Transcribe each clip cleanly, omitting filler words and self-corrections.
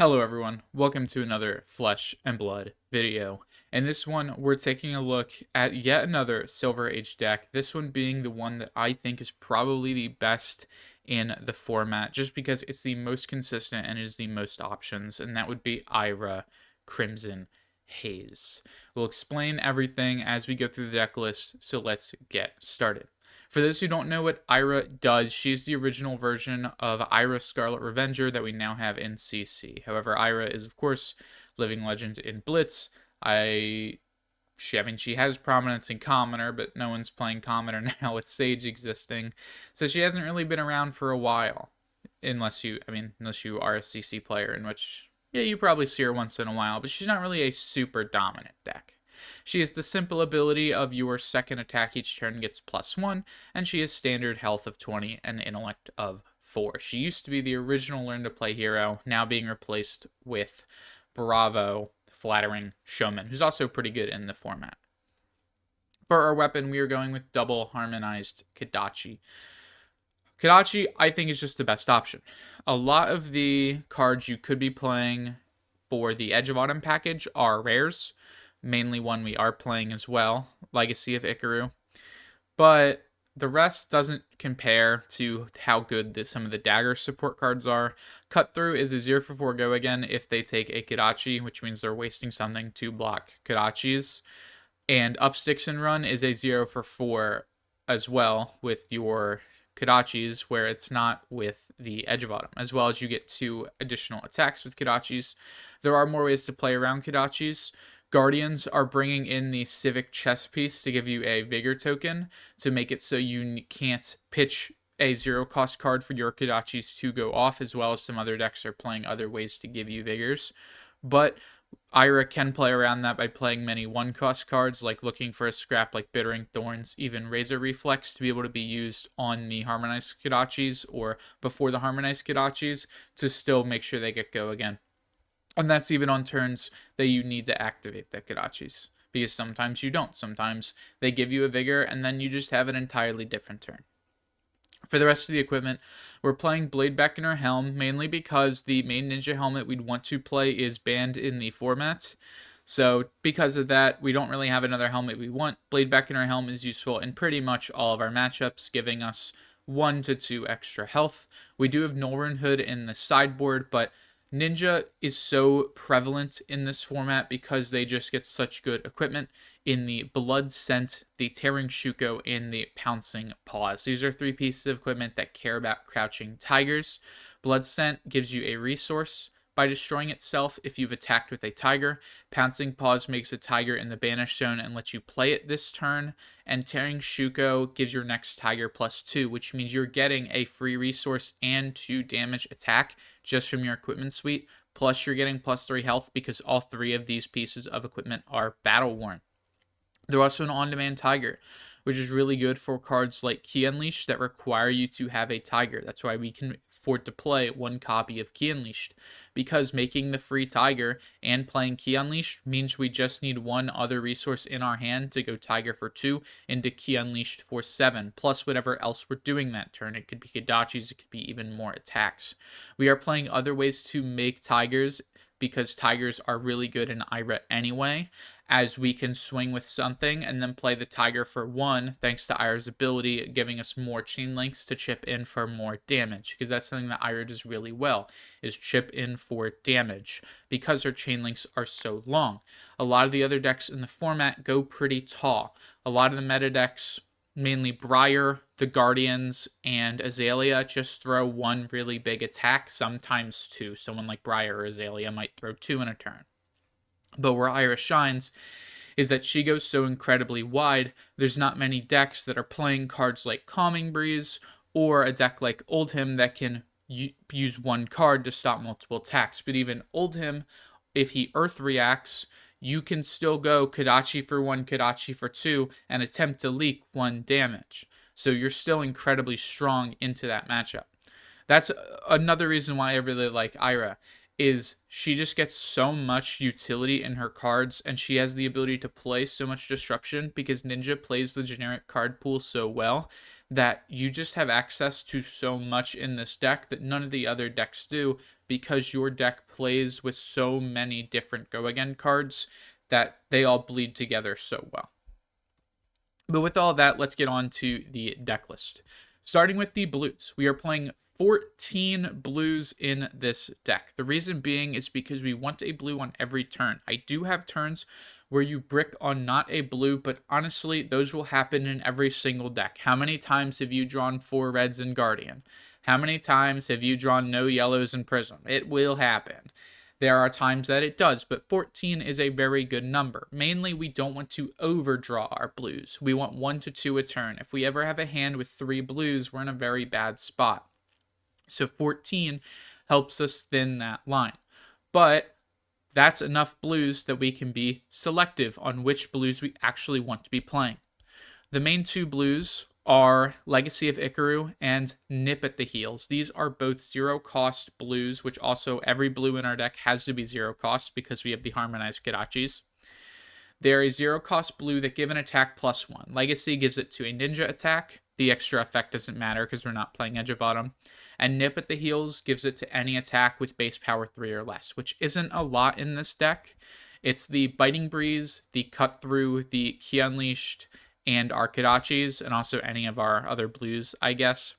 Hello everyone, welcome to another Flesh and Blood video. In this one, we're taking a look at yet another Silver Age deck, this one being the one that I think is probably the best in the format, just because it's the most consistent and it is the most options, and that would be Ira Crimson Haze. We'll explain everything as we go through the deck list, so let's get started. For those who don't know what Ira does, she's the original version of Ira Scarlet Revenger that we now have in CC. However, Ira is, of course, living legend in Blitz. She has prominence in Commoner, but no one's playing Commoner now with Sage existing. So she hasn't really been around for a while. Unless you are a CC player, in which, yeah, you probably see her once in a while, but she's not really a super dominant deck. She has the simple ability of your second attack each turn gets +1, and she has standard health of 20 and intellect of 4. She used to be the original Learn to Play hero, now being replaced with Bravo, Flattering Showman, who's also pretty good in the format. For our weapon, we are going with double harmonized Kodachi. Kodachi, I think, is just the best option. A lot of the cards you could be playing for the Edge of Autumn package are rares, mainly one we are playing as well, Legacy of Ikaru. But the rest doesn't compare to how good some of the dagger support cards are. Cut Through is a 0 for 4 go again if they take a Kodachi, which means they're wasting something to block Kodachis. And Up Sticks and Run is a 0 for 4 as well with your Kodachis, where it's not with the Edge of Autumn, as well as you get 2 additional attacks with Kodachis. There are more ways to play around Kodachis. Guardians are bringing in the Civic Chess Piece to give you a Vigor token to make it so you can't pitch a 0-cost card for your Kodachis to go off, as well as some other decks are playing other ways to give you Vigors. But Ira can play around that by playing many 1-cost cards, like looking for a scrap like Bittering Thorns, even Razor Reflex, to be able to be used on the Harmonized Kodachis or before the Harmonized Kodachis to still make sure they get go again. And that's even on turns that you need to activate the Kodachis, because sometimes you don't. Sometimes they give you a Vigor, and then you just have an entirely different turn. For the rest of the equipment, we're playing Blade Beckoner Helm, mainly because the main ninja helmet we'd want to play is banned in the format. So because of that, we don't really have another helmet we want. Blade Beckoner Helm is useful in pretty much all of our matchups, giving us 1 to 2 extra health. We do have Norrøn Hood in the sideboard, but Ninja is so prevalent in this format because they just get such good equipment in the Blood Scent, the Tearing Shuko, and the Pouncing Paws. These are 3 pieces of equipment that care about crouching tigers. Blood Scent gives you a resource by destroying itself if you've attacked with a tiger. Pouncing Paws makes a tiger in the banish zone and lets you play it this turn. And Tearing Shuko gives your next tiger +2, which means you're getting a free resource and 2 damage attack just from your equipment suite. Plus you're getting +3 health because all 3 of these pieces of equipment are battle worn. They're also an on-demand tiger, which is really good for cards like Key Unleashed that require you to have a tiger. That's why we can afford to play 1 copy of Key Unleashed, because making the free tiger and playing Key Unleashed means we just need 1 other resource in our hand to go tiger for 2 into Key Unleashed for 7, plus whatever else we're doing that turn. It could be Kodachis, it could be even more attacks. We are playing other ways to make tigers, because tigers are really good in Ira anyway, as we can swing with something and then play the tiger for 1 thanks to Ira's ability, giving us more chain links to chip in for more damage, because that's something that Ira does really well, is chip in for damage, because her chain links are so long. A lot of the other decks in the format go pretty tall. A lot of the meta decks, mainly Briar, the Guardians, and Azalea, just throw 1 really big attack, sometimes 2. Someone like Briar or Azalea might throw 2 in a turn. But where Ira shines is that she goes so incredibly wide, there's not many decks that are playing cards like Calming Breeze, or a deck like Oldhim that can use 1 card to stop multiple attacks. But even Oldhim, if he Earth reacts, you can still go Kodachi for 1, Kodachi for 2, and attempt to leak 1 damage. So you're still incredibly strong into that matchup. That's another reason why I really like Ira, is she just gets so much utility in her cards, and she has the ability to play so much disruption because Ninja plays the generic card pool so well that you just have access to so much in this deck that none of the other decks do, because your deck plays with so many different go again cards that they all bleed together so well. But with all that, let's get on to the deck list. Starting with the blues, we are playing 14 blues in this deck. The reason being is because we want a blue on every turn. I do have turns where you brick on not a blue, but honestly, those will happen in every single deck. How many times have you drawn 4 reds in Guardian? How many times have you drawn no yellows in Prism? It will happen. There are times that it does, but 14 is a very good number. Mainly, we don't want to overdraw our blues. We want 1 to 2 a turn. If we ever have a hand with 3 blues, we're in a very bad spot. So 14 helps us thin that line. But that's enough blues that we can be selective on which blues we actually want to be playing. The main 2 blues are Legacy of Ikaru and Nip at the Heels. These are both 0 cost blues, which also every blue in our deck has to be 0 cost because we have the Harmonized Kodachis. They're a 0 cost blue that give an attack +1. Legacy gives it to a ninja attack. The extra effect doesn't matter because we're not playing Edge of Autumn. And Nip at the Heels gives it to any attack with base power 3 or less, which isn't a lot in this deck. It's the Biting Breeze, the Cut Through, the Ki Unleashed, and our Kodachis, and also any of our other blues, I guess.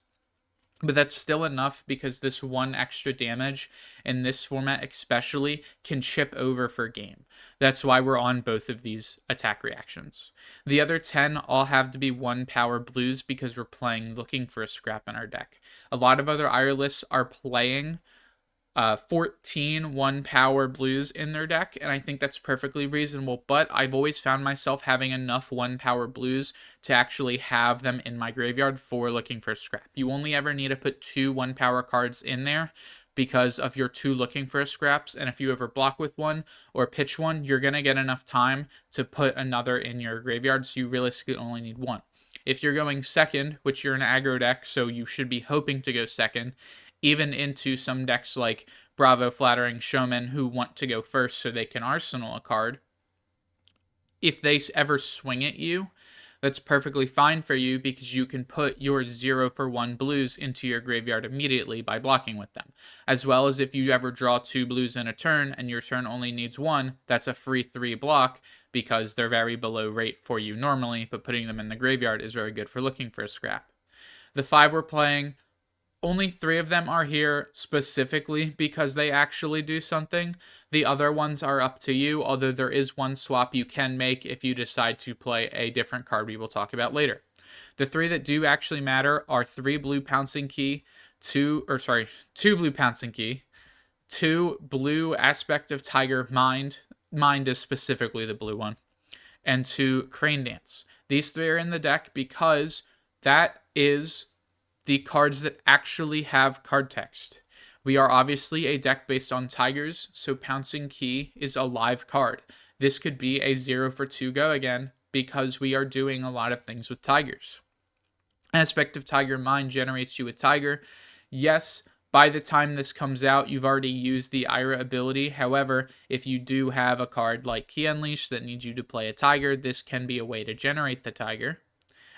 But that's still enough because this 1 extra damage in this format especially can chip over for game. That's why we're on both of these attack reactions. The other 10 all have to be 1 power blues because we're playing looking for a scrap in our deck. A lot of other IR lists are playing 14 1 power blues in their deck, and I think that's perfectly reasonable, but I've always found myself having enough 1 power blues to actually have them in my graveyard for looking for scrap. You only ever need to put 2 1 power cards in there because of your 2 looking for scraps, and if you ever block with 1 or pitch 1, you're going to get enough time to put another in your graveyard, so you realistically only need 1. If you're going second, which you're an aggro deck, so you should be hoping to go second, even into some decks like Bravo, Flattering Showman, who want to go first so they can arsenal a card. If they ever swing at you, that's perfectly fine for you because you can put your 0 for 1 blues into your graveyard immediately by blocking with them. As well as if you ever draw 2 blues in a turn and your turn only needs 1, that's a free 3 block because they're very below rate for you normally, but putting them in the graveyard is very good for looking for a scrap. The 5 we're playing, only 3 of them are here specifically because they actually do something. The other ones are up to you, although there is 1 swap you can make if you decide to play a different card we will talk about later. The 3 that do actually matter are 3 blue Pouncing Key, 2 blue Pouncing Key, 2 blue Aspect of Tiger Mind is specifically the blue one, and 2 Crane Dance. These 3 are in the deck because that is the cards that actually have card text. We are obviously a deck based on tigers, so Pouncing Key is a live card. This could be a 0 for 2 go again because we are doing a lot of things with tigers. Aspect of Tiger Mind generates you a tiger. Yes, by the time this comes out, you've already used the Ira ability. However, if you do have a card like Ki Unleash that needs you to play a tiger, this can be a way to generate the tiger.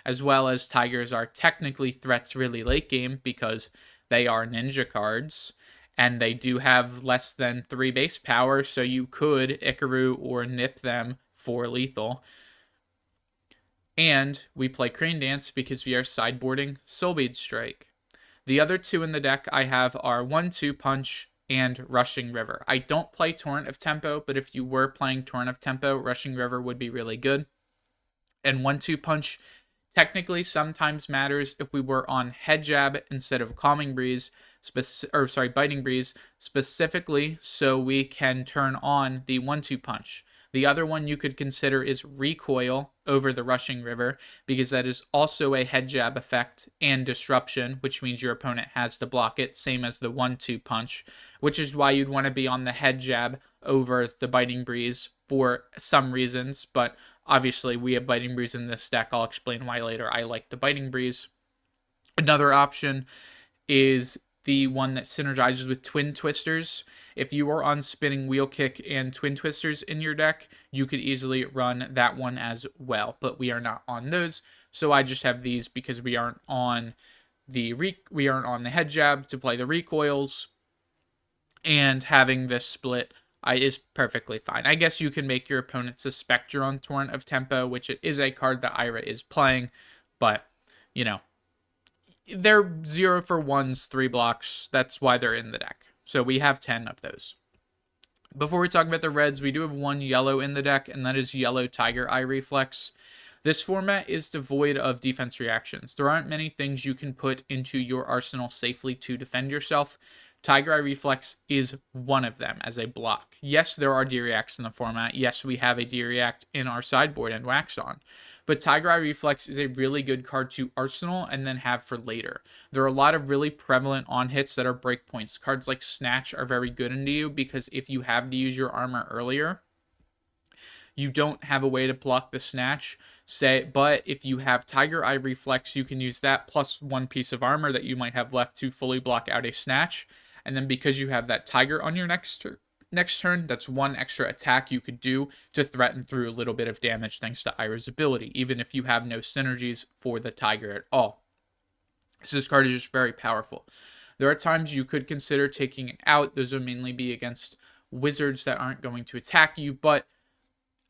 As well as tigers are technically threats really late game because they are ninja cards and they do have less than 3 base power, so you could Ikaru or Nip them for lethal. And we play Crane Dance because we are sideboarding Soulbead Strike. The other 2 in the deck I have are 1-2 Punch and Rushing River. I don't play Torrent of Tempo, but if you were playing Torrent of Tempo, Rushing River would be really good. And 1-2 Punch technically sometimes matters if we were on Head Jab instead of Biting Breeze, specifically so we can turn on the 1-2 Punch. The other one you could consider is Recoil over the Rushing River because that is also a Head Jab effect and Disruption, which means your opponent has to block it, same as the 1-2 Punch, which is why you'd want to be on the Head Jab over the Biting Breeze for some reasons, but obviously we have Biting Breeze in this deck. I'll explain why later. I like the Biting Breeze. Another option is the one that synergizes with Twin Twisters. If you are on Spinning Wheel Kick and Twin Twisters in your deck, you could easily run that one as well, but we are not on those, so I just have these because we aren't on the Head Jab to play the recoils. And having this split is perfectly fine. I guess you can make your opponent suspect you're on Torrent of Tempo, which it is a card that Ira is playing, but, you know, they're 0 for 1s, 3 blocks. That's why they're in the deck. So we have 10 of those. Before we talk about the reds, we do have 1 yellow in the deck, and that is Yellow Tiger Eye Reflex. This format is devoid of defense reactions. There aren't many things you can put into your arsenal safely to defend yourself. Tiger Eye Reflex is one of them as a block. Yes, there are D-Reacts in the format. Yes, we have a D-React in our sideboard and Wax On. But Tiger Eye Reflex is a really good card to arsenal and then have for later. There are a lot of really prevalent on hits that are breakpoints. Cards like Snatch are very good into you because if you have to use your armor earlier, you don't have a way to block the snatch. But if you have Tiger Eye Reflex, you can use that plus 1 piece of armor that you might have left to fully block out a snatch. And then because you have that Tiger on your next turn, that's 1 extra attack you could do to threaten through a little bit of damage thanks to Ira's ability, even if you have no synergies for the Tiger at all. So this card is just very powerful. There are times you could consider taking it out. Those would mainly be against wizards that aren't going to attack you, but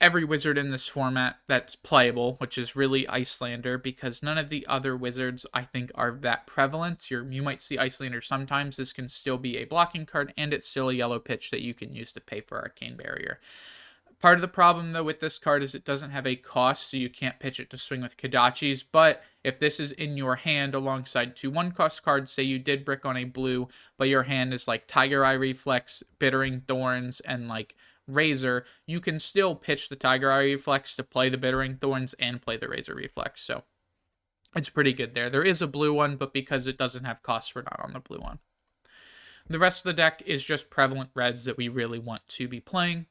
every wizard in this format that's playable, which is really Icelander, because none of the other wizards I think are that prevalent. You might see Icelander sometimes. This can still be a blocking card, and it's still a yellow pitch that you can use to pay for Arcane Barrier. Part of the problem, though, with this card is it doesn't have a cost, so you can't pitch it to swing with Kodachis, but if this is in your hand alongside 2 1-cost cards, say you did brick on a blue, but your hand is like Tiger Eye Reflex, Bittering Thorns, and like Razor, you can still pitch the Tiger Eye Reflex to play the Bittering Thorns and play the Razor Reflex, so it's pretty good there. There is a blue one, but because it doesn't have costs, we're not on the blue one. The rest of the deck is just prevalent reds that we really want to be playing.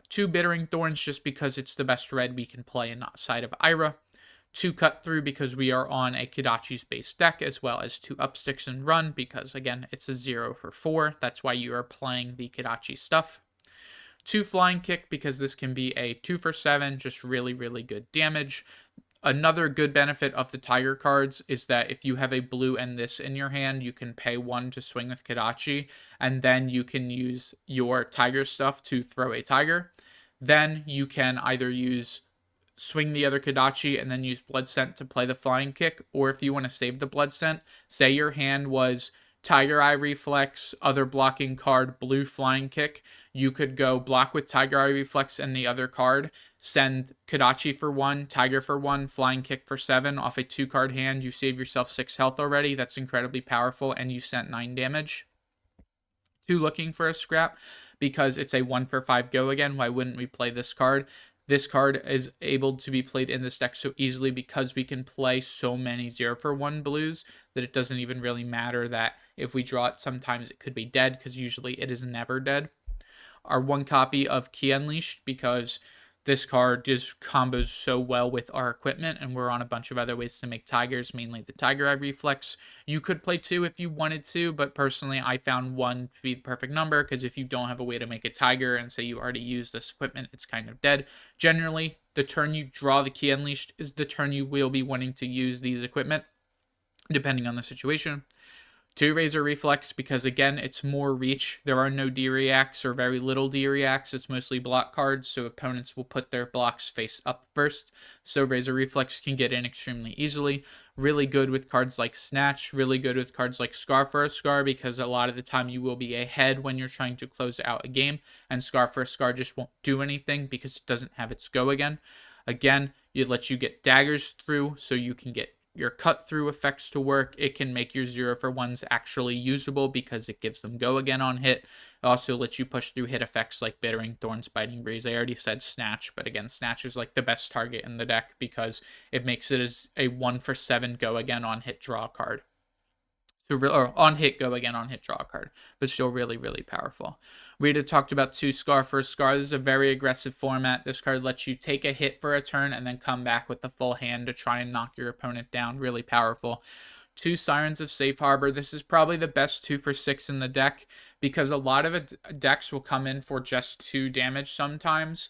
2 Bittering Thorns just because it's the best red we can play inside of Ira. 2 Cut Through because we are on a Kodachi's base deck, as well as 2 Upsticks and Run because, again, it's a 0 for 4. That's why you are playing the Kodachi stuff. 2 Flying Kick because this can be a 2 for 7, just really, really good damage. Another good benefit of the Tiger cards is that if you have a blue and this in your hand, you can pay 1 to swing with Kodachi, and then you can use your Tiger stuff to throw a Tiger. Then you can either swing the other Kodachi and then use Blood Scent to play the Flying Kick, or if you want to save the Blood Scent, say your hand was Tiger Eye Reflex, other blocking card, blue Flying Kick, you could go block with Tiger Eye Reflex and the other card, send Kodachi for 1, Tiger for 1, Flying Kick for 7 off a 2-card hand. You save yourself 6 health already. That's incredibly powerful, and you sent 9 damage. 2 Looking for a Scrap because it's a 1 for 5 go again. Why wouldn't we play this card? This card is able to be played in this deck so easily because we can play so many 0 for 1 blues that it doesn't even really matter that if we draw it, sometimes it could be dead because usually it is never dead. Our 1 copy of Key Unleashed because this card just combos so well with our equipment, and we're on a bunch of other ways to make Tigers, mainly the Tiger Eye Reflex. You could play 2 if you wanted to, but personally I found 1 to be the perfect number because if you don't have a way to make a Tiger and say you already use this equipment, it's kind of dead. Generally, the turn you draw the Key Unleashed is the turn you will be wanting to use these equipment, depending on the situation. 2 Razor Reflex because, again, it's more reach. There are no D-Reacts or very little D-Reacts. It's mostly block cards, so opponents will put their blocks face up first. So Razor Reflex can get in extremely easily. Really good with cards like Snatch. Really good with cards like Scar for a Scar because a lot of the time you will be ahead when you're trying to close out a game. And Scar for a Scar just won't do anything because it doesn't have its go again. Again, it lets you get daggers through so you can get your cut through effects to work. It can make your 0 for 1s actually usable because it gives them go again on hit. It also lets you push through hit effects like Bittering Thorns, Biting Breeze. I already said Snatch, but again, Snatch is like the best target in the deck because it makes it as a 1 for 7 go again on hit draw card. Or on hit go again on hit draw card, but still really, really powerful. We had talked about 2 Scar for a Scar. This is a very aggressive format. This card lets you take a hit for a turn and then come back with the full hand to try and knock your opponent down. Really powerful. 2 Sirens of Safe Harbor. This is probably the best 2 for 6 in the deck because a lot of decks will come in for just 2 damage sometimes.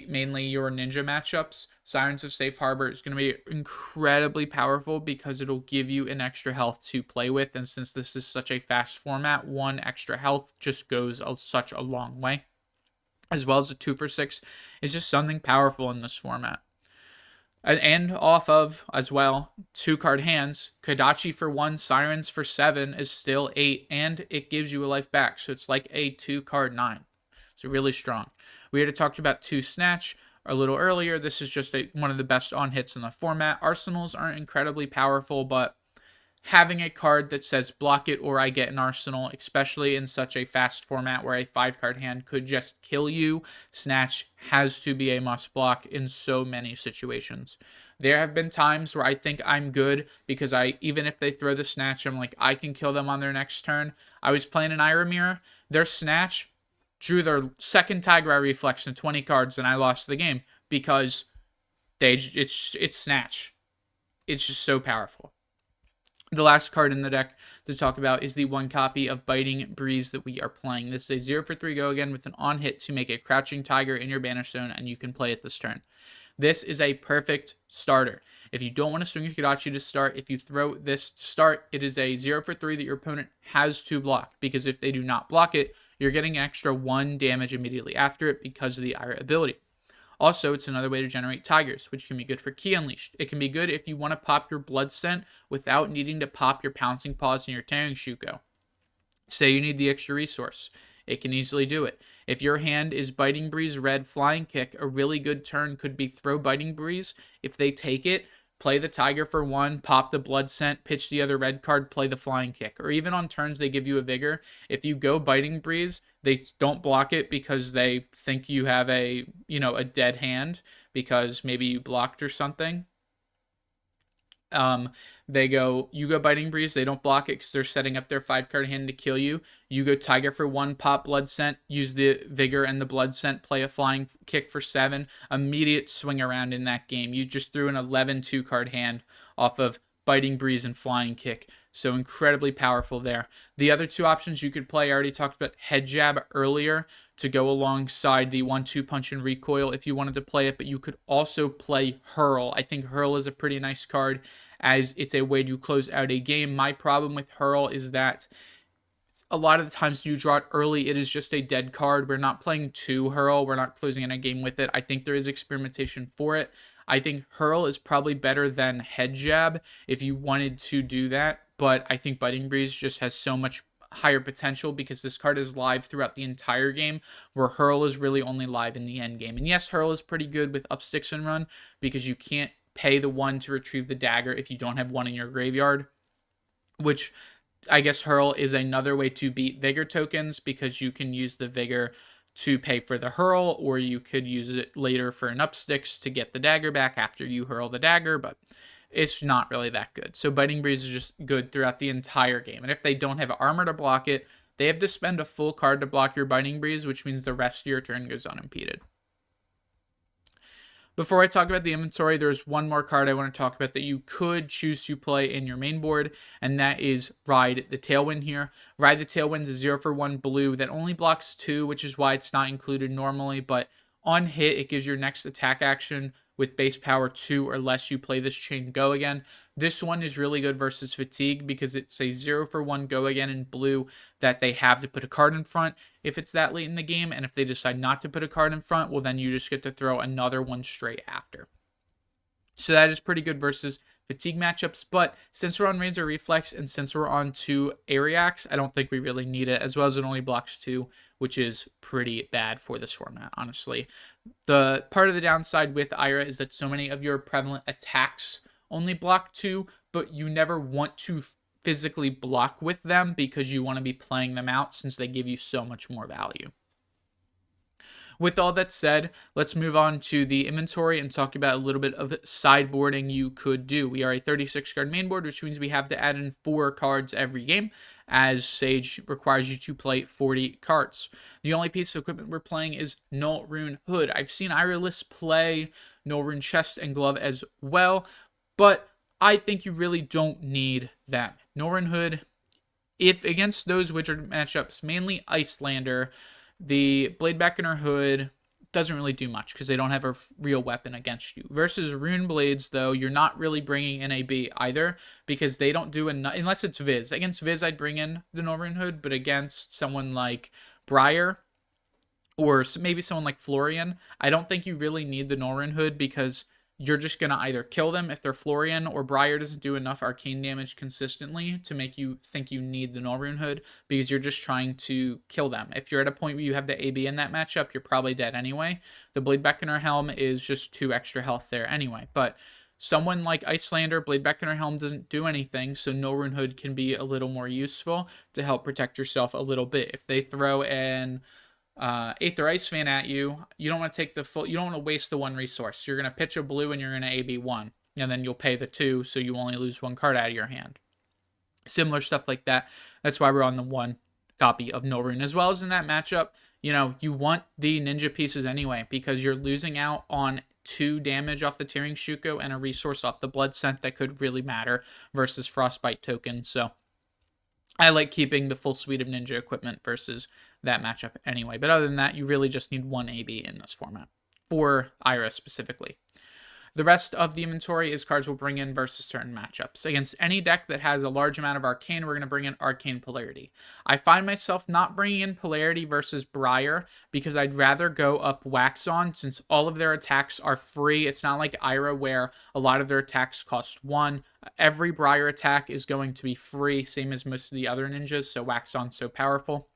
mainly your ninja matchups, Sirens of Safe Harbor is going to be incredibly powerful because it'll give you an extra health to play with. And since this is such a fast format, one extra health just goes such a long way. As well as a 2 for 6 is just something powerful in this format. And off of, as well, 2-card hands, Kodachi for 1, Sirens for 7 is still 8, and it gives you a life back. So it's like a 2-card 9. So really strong. We already talked about 2 Snatch a little earlier. This is just one of the best on hits in the format. Arsenals aren't incredibly powerful, but having a card that says block it or I get an arsenal, especially in such a fast format where a 5-card hand could just kill you, Snatch has to be a must block in so many situations. There have been times where I think I'm good because even if they throw the Snatch, I'm like, I can kill them on their next turn. I was playing an Ira Mirror. Their Snatch drew their second Tiger Eye Reflex in 20 cards, and I lost the game because it's Snatch. It's just so powerful. The last card in the deck to talk about is the 1 copy of Biting Breeze that we are playing. This is a 0 for 3 go again with an on hit to make a Crouching Tiger in your Banish Zone, and you can play it this turn. This is a perfect starter. If you don't want to swing your Kodachi to start, if you throw this to start, it is a 0 for 3 that your opponent has to block, because if they do not block it, you're getting an extra 1 damage immediately after it because of the Ira ability. Also, it's another way to generate Tigers, which can be good for Ki Unleashed. It can be good if you want to pop your Blood Scent without needing to pop your Pouncing Paws and your Tearing Shuko. Say you need the extra resource. It can easily do it. If your hand is Biting Breeze, Red, Flying Kick, a really good turn could be throw Biting Breeze. If they take it, play the Tiger for 1, pop the Blood Scent, pitch the other red card, play the Flying Kick. Or even on turns they give you a Vigor. If you go Biting Breeze, they don't block it because they think you have a dead hand because maybe you blocked or something. You go Biting Breeze, they don't block it because they're setting up their 5-card hand to kill you. You go Tiger for 1, pop Blood Scent, use the Vigor and the Blood Scent, play a Flying Kick for 7, immediate swing around in that game. You just threw an 11 2-card hand off of Biting Breeze and Flying Kick. So incredibly powerful there. The other 2 options you could play, I already talked about Head Jab earlier to go alongside the 1-2 Punch and Recoil if you wanted to play it, but you could also play Hurl. I think Hurl is a pretty nice card as it's a way to close out a game. My problem with Hurl is that a lot of the times you draw it early, it is just a dead card. We're not playing 2 Hurl. We're not closing in a game with it. I think there is experimentation for it. I think Hurl is probably better than Head Jab if you wanted to do that, but I think Biting Breeze just has so much higher potential because this card is live throughout the entire game, where Hurl is really only live in the end game. And yes, Hurl is pretty good with up sticks and run because you can't pay the 1 to retrieve the dagger if you don't have 1 in your graveyard, which I guess Hurl is another way to beat Vigor tokens because you can use the Vigor to pay for the Hurl, or you could use it later for an up sticks to get the dagger back after you hurl the dagger, but it's not really that good. So Biting Breeze is just good throughout the entire game. And if they don't have armor to block it, they have to spend a full card to block your Biting Breeze, which means the rest of your turn goes unimpeded. Before I talk about the inventory, there's one more card I want to talk about that you could choose to play in your main board, and that is Ride the Tailwind here. Ride the Tailwind is a 0 for 1 blue that only blocks 2, which is why it's not included normally, but on hit, it gives your next attack action with base power 2 or less. You play this chain go again. This one is really good versus Fatigue because it's a 0 for 1 go again in blue that they have to put a card in front if it's that late in the game, and if they decide not to put a card in front, well then you just get to throw another one straight after. So that is pretty good versus Fatigue matchups, but since we're on Razor Reflex and since we're on 2 Ariacs, I don't think we really need it, as well as it only blocks 2, which is pretty bad for this format, honestly. The part of the downside with Ira is that so many of your prevalent attacks only block 2, but you never want to physically block with them because you want to be playing them out since they give you so much more value. With all that said, let's move on to the inventory and talk about a little bit of sideboarding you could do. We are a 36-card main board, which means we have to add in 4 cards every game, as Sage requires you to play 40 cards. The only piece of equipment we're playing is Null Rune Hood. I've seen Ira lists play Null Rune Chest and Glove as well, but I think you really don't need that. Null Rune Hood, if against those Wizard matchups, mainly Icelander, the Blade Beckoner Hood doesn't really do much because they don't have a real weapon against you. Versus Rune Blades, though, you're not really bringing in a B either because they don't do enough, unless it's Viz. Against Viz, I'd bring in the Northern Hood, but against someone like Briar or maybe someone like Florian, I don't think you really need the Northern Hood because you're just going to either kill them if they're Florian, or Briar doesn't do enough arcane damage consistently to make you think you need the Northern Hood because you're just trying to kill them. If you're at a point where you have the AB in that matchup, you're probably dead anyway. The Blade Beckoner Helm is just 2 extra health there anyway. But someone like Icelander, Blade Beckoner Helm doesn't do anything, so Northern Hood can be a little more useful to help protect yourself a little bit. If they throw an Aether Ice Fan at you, you don't want to take the full, you don't want to waste the 1 resource. You're going to pitch a blue and you're going to AB 1, and then you'll pay the 2, so you only lose 1 card out of your hand. Similar stuff like that. That's why we're on the 1 copy of Northern. As well as in that matchup, you want the ninja pieces anyway, because you're losing out on 2 damage off the Tearing Shuko and a resource off the Blood Scent that could really matter versus Frostbite tokens. So I like keeping the full suite of ninja equipment versus that matchup anyway. But other than that, you really just need 1 AB in this format for Ira specifically. The rest of the inventory is cards we'll bring in versus certain matchups. Against any deck that has a large amount of Arcane, we're going to bring in Arcane Polarity. I find myself not bringing in Polarity versus Briar because I'd rather go up Wax On since all of their attacks are free. It's not like Ira where a lot of their attacks cost 1. Every Briar attack is going to be free, same as most of the other ninjas, so Wax On's so powerful.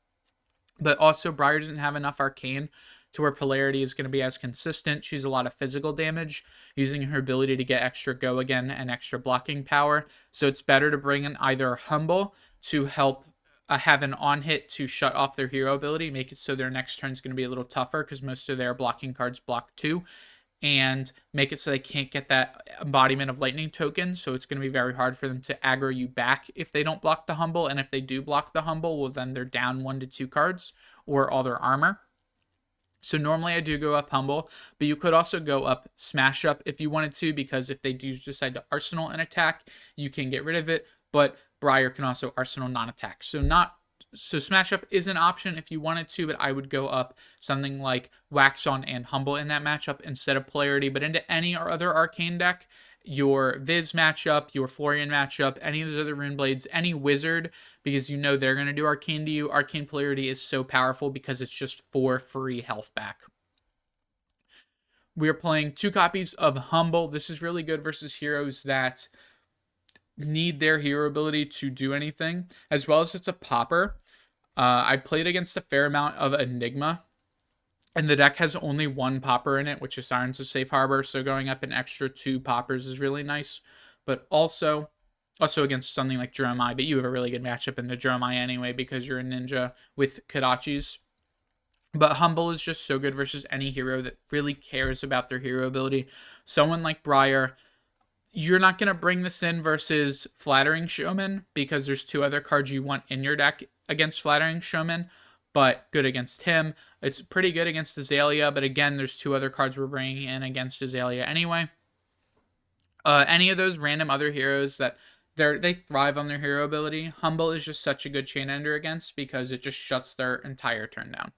But also, Briar doesn't have enough Arcane to where Polarity is going to be as consistent. She's a lot of physical damage, using her ability to get extra go again and extra blocking power. So it's better to bring in either Humble to help have an on hit to shut off their hero ability, make it so their next turn is going to be a little tougher because most of their blocking cards block 2, and make it so they can't get that embodiment of lightning token. So it's going to be very hard for them to aggro you back if they don't block the Humble. And if they do block the Humble, well, then they're down 1 to 2 cards or all their armor. So normally I do go up Humble, but you could also go up Smash Up if you wanted to, because if they do decide to Arsenal an attack, you can get rid of it, but Briar can also Arsenal non-attack. So Smash Up is an option if you wanted to, but I would go up something like Wax On and Humble in that matchup instead of Polarity. But into any other Arcane deck, your Viz matchup, your Florian matchup, any of those other Rune Blades, any Wizard, because you know they're going to do Arcane to you. Arcane Polarity is so powerful because it's just 4 free health back. We are playing 2 copies of Humble. This is really good versus heroes that need their hero ability to do anything, as well as it's a popper. I played against a fair amount of Enigma, and the deck has only 1 popper in it, which is Sirens of Safe Harbor, so going up an extra 2 poppers is really nice. But also against something like Jeremiah, but you have a really good matchup in the Jeremiah anyway because you're a ninja with Kodachis. But Humble is just so good versus any hero that really cares about their hero ability. Someone like Briar, you're not going to bring this in versus Flattering Showman because there's 2 other cards you want in your deck against Flattering Showman, but good against him. It's pretty good against Azalea, but again, there's 2 other cards we're bringing in against Azalea anyway. Any of those random other heroes that they thrive on their hero ability, Humble is just such a good chain ender against because it just shuts their entire turn down.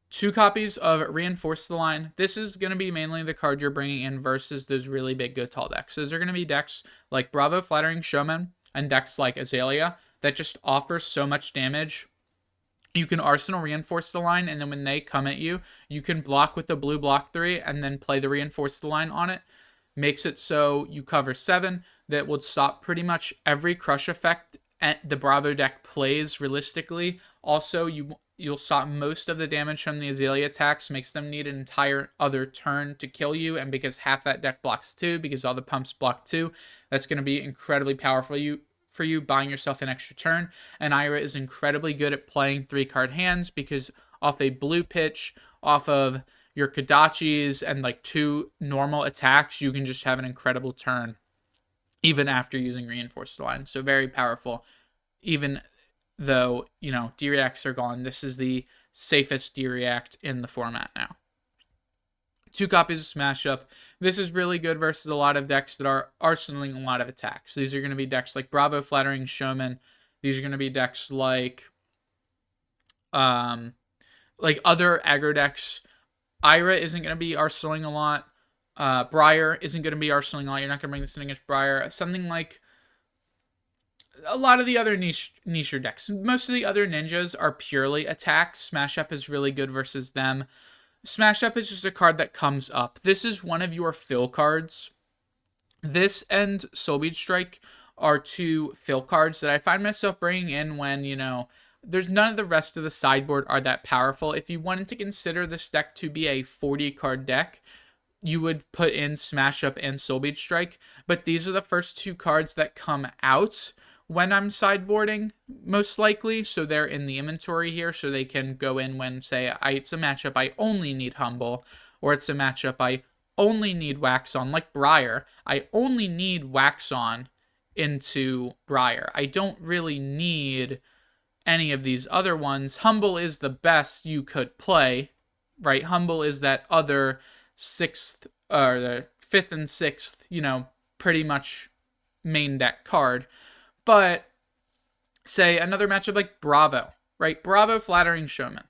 2 copies of Reinforce the Line. This is going to be mainly the card you're bringing in versus those really big Gotal decks. Those are going to be decks like Bravo Flattering Showman and decks like Azalea that just offer so much damage. You can Arsenal Reinforce the Line, and then when they come at you, you can block with the blue block 3 and then play the Reinforce the Line on it. Makes it so you cover 7. That would stop pretty much every crush effect the Bravo deck plays realistically. Also, you'll stop most of the damage from the Azalea attacks, makes them need an entire other turn to kill you, and because half that deck blocks 2, because all the pumps block 2, that's going to be incredibly powerful for you, buying yourself an extra turn. And Ira is incredibly good at playing 3-card hands because off a blue pitch, off of your Kodachis, and like 2 normal attacks, you can just have an incredible turn even after using Reinforced Line. So very powerful. Even though, D-Reacts are gone, this is the safest D-React in the format now. 2 copies of Smash Up. This is really good versus a lot of decks that are arsenaling a lot of attacks. These are going to be decks like Bravo Flattering Showman. These are going to be decks like like other aggro decks, Ira isn't going to be arsenaling a lot. Briar isn't going to be arsenaling a lot. You're not going to bring this in against Briar. Something like a lot of the other niche decks. Most of the other ninjas are purely attacks. Smash Up is really good versus them. Smash Up is just a card that comes up. This is one of your fill cards. This and Soul Bead Strike are two fill cards that I find myself bringing in when, there's none of the rest of the sideboard are that powerful. If you wanted to consider this deck to be a 40 card deck, you would put in Smash Up and Soul Bead Strike. But these are the first two cards that come out when I'm sideboarding, most likely. So they're in the inventory here, so they can go in when, say, it's a matchup I only need Humble, or it's a matchup I only need Wax On, like Briar. I only need Wax On into Briar. I don't really need any of these other ones. Humble is the best you could play, right? Humble is that other sixth, or the fifth and sixth, pretty much main deck card. But say another matchup like Bravo, right? Bravo, Flattering Showman.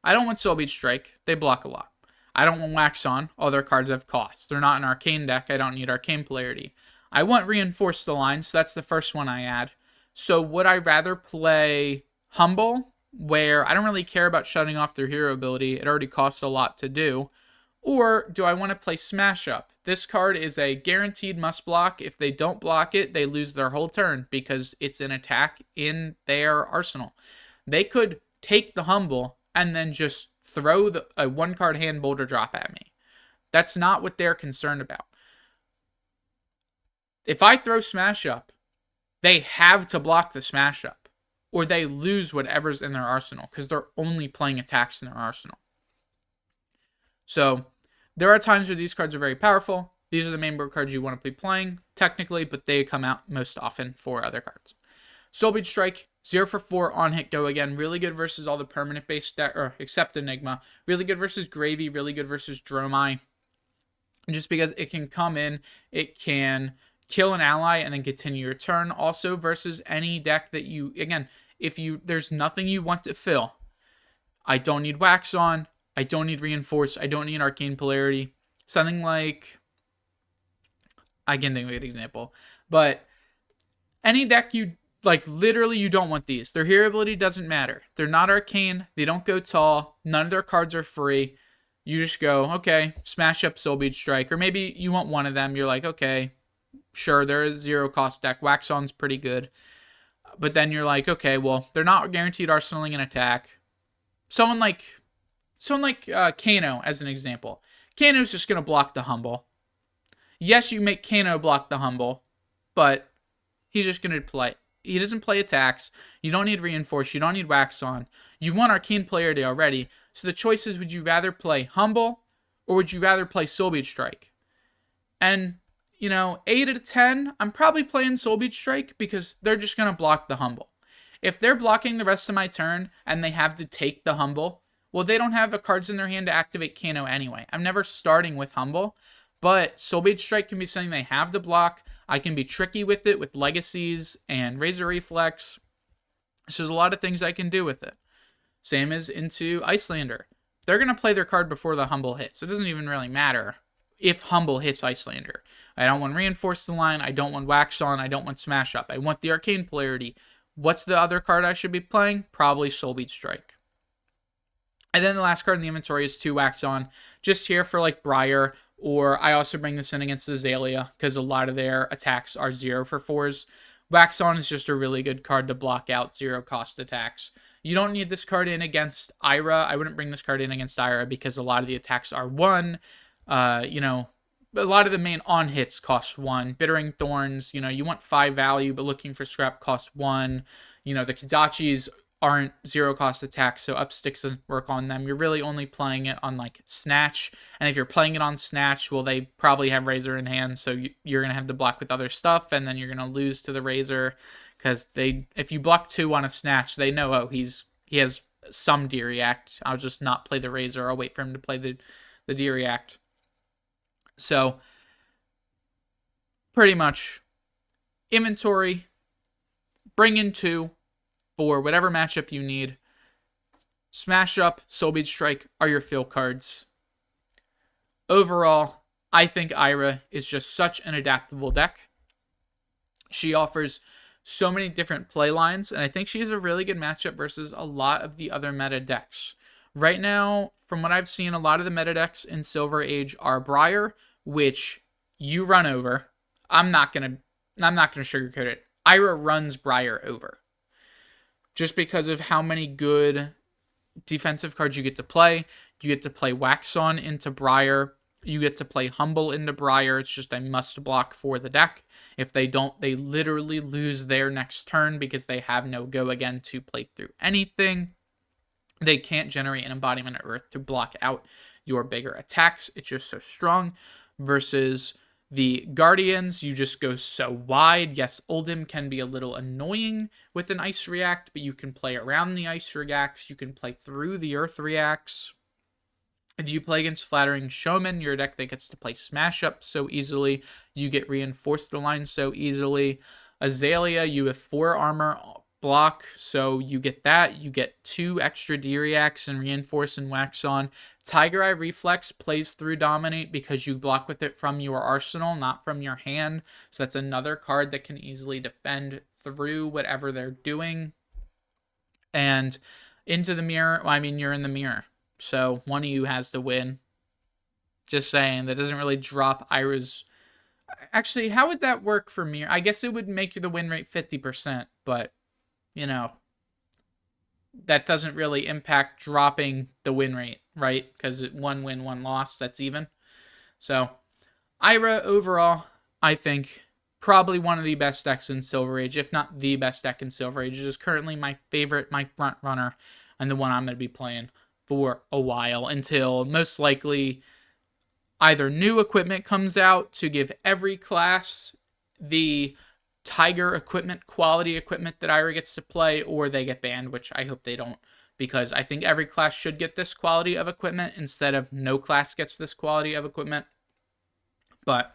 I don't want Soul Bead Strike. They block a lot. I don't want Wax On. All their cards have costs. They're not an arcane deck. I don't need arcane polarity. I want Reinforce the Line, so that's the first one I add. So would I rather play Humble, where I don't really care about shutting off their hero ability? It already costs a lot to do. Or do I want to play Smash Up? This card is a guaranteed must block. If they don't block it, they lose their whole turn because it's an attack in their arsenal. They could take the Humble and then just throw a one-card hand Boulder Drop at me. That's not what they're concerned about. If I throw Smash Up, they have to block the Smash Up, or they lose whatever's in their arsenal because they're only playing attacks in their arsenal. So there are times where these cards are very powerful. These are the main board cards you want to be playing, technically, but they come out most often for other cards. Soul Bead Strike, 0 for 4 on hit, go again. Really good versus all the permanent-based deck, or except Enigma. Really good versus Gravy, really good versus Dromai. Just because it can come in, it can kill an ally and then continue your turn. Also versus any deck that you, again, there's nothing you want to fill. I don't need Wax On. I don't need Reinforce. I don't need Arcane Polarity. Something like, I can think of an example, but any deck you, literally you don't want these. Their hero ability doesn't matter. They're not arcane. They don't go tall. None of their cards are free. You just go, okay, Smash Up Soul Bead Strike. Or maybe you want one of them. You're like, okay, sure, they're a 0 cost deck. Wax On's pretty good. But then you're like, okay, well, they're not guaranteed arsenaling an attack. Someone like Kano, as an example. Kano's just going to block the Humble. Yes, you make Kano block the Humble, but he's just going to play. He doesn't play attacks. You don't need Reinforce. You don't need Wax On. You want Arcane Polarity already. So the choice is, would you rather play Humble or would you rather play Soul Bead Strike? And, 8 out of 10, I'm probably playing Soul Bead Strike because they're just going to block the Humble. If they're blocking the rest of my turn and they have to take the Humble, well, they don't have the cards in their hand to activate Kano anyway. I'm never starting with Humble, but Soul Bead Strike can be something they have to block. I can be tricky with it with Legacies and Razor Reflex. So there's a lot of things I can do with it. Same as into Icelander. They're going to play their card before the Humble hits. So it doesn't even really matter if Humble hits Icelander. I don't want Reinforce the Line. I don't want Wax On. I don't want Smash Up. I want the Arcane Polarity. What's the other card I should be playing? Probably Soul Bead Strike. And then the last card in the inventory is 2 Wax On. Just here for Briar, or I also bring this in against Azalea because a lot of their attacks are 0 for 4s. Wax On is just a really good card to block out 0 cost attacks. You don't need this card in against Ira. I wouldn't bring this card in against Ira because a lot of the attacks are 1. A lot of the main on hits cost 1. Bittering Thorns, you want 5 value, but looking for scrap costs 1. The Kodachis aren't 0 cost attacks, so Upsticks doesn't work on them. You're really only playing it on Snatch, and if you're playing it on Snatch, well, they probably have Razor in hand, so you're going to have to block with other stuff, and then you're going to lose to the Razor, because if you block 2 on a Snatch, they know, oh, he has some D-React. I'll just not play the Razor. I'll wait for him to play the D-React. So, pretty much, inventory, bring in 2, for whatever matchup you need. Smash Up, Soul Beat Strike are your fill cards. Overall, I think Ira is just such an adaptable deck. She offers so many different play lines, and I think she is a really good matchup versus a lot of the other meta decks. Right now, from what I've seen, a lot of the meta decks in Silver Age are Briar, which you run over. I'm not gonna sugarcoat it. Ira runs Briar over. Just because of how many good defensive cards you get to play. You get to play Waxon into Briar. You get to play Humble into Briar. It's just a must block for the deck. If they don't, they literally lose their next turn because they have no go again to play through anything. They can't generate an Embodiment of Earth to block out your bigger attacks. It's just so strong. Versus the Guardians, you just go so wide. Yes, Oldhim can be a little annoying with an Ice React, but you can play around the Ice Reacts. You can play through the Earth Reacts. If you play against Flattering Showman, you're a deck that gets to play Smash Up so easily. You get Reinforce the line so easily. Azalea, you have 4 armor block, so you get that. You get 2 extra D-Reacts and Reinforce and Wax On. Tiger Eye Reflex plays through Dominate because you block with it from your arsenal, not from your hand. So that's another card that can easily defend through whatever they're doing. And into the mirror, well, I mean, you're in the mirror. So one of you has to win. Just saying, that doesn't really drop Ira's... Actually, how would that work for mirror? I guess it would make the win rate 50%, but, you know, that doesn't really impact dropping the win rate, right? Because 1 win, 1 loss, that's even. So, Ira, overall, I think, probably one of the best decks in Silver Age, if not the best deck in Silver Age. It is currently my favorite, my front runner, and the one I'm going to be playing for a while until most likely either new equipment comes out to give every class the Tiger equipment, quality equipment that Ira gets to play, or they get banned, which I hope they don't, because I think every class should get this quality of equipment instead of no class gets this quality of equipment. But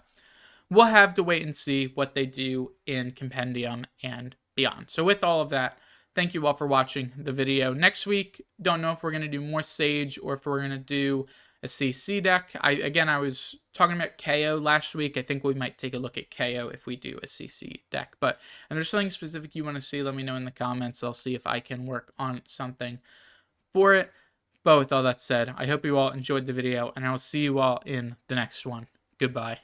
we'll have to wait and see what they do in Compendium and beyond. So with all of that, thank you all for watching the video. Next week, don't know if we're going to do more Sage or if we're going to do a CC deck. I was talking about KO last week. I think we might take a look at KO if we do a CC deck. But if there's something specific you want to see, let me know in the comments. I'll see if I can work on something for it. But with all that said, I hope you all enjoyed the video, and I will see you all in the next one. Goodbye.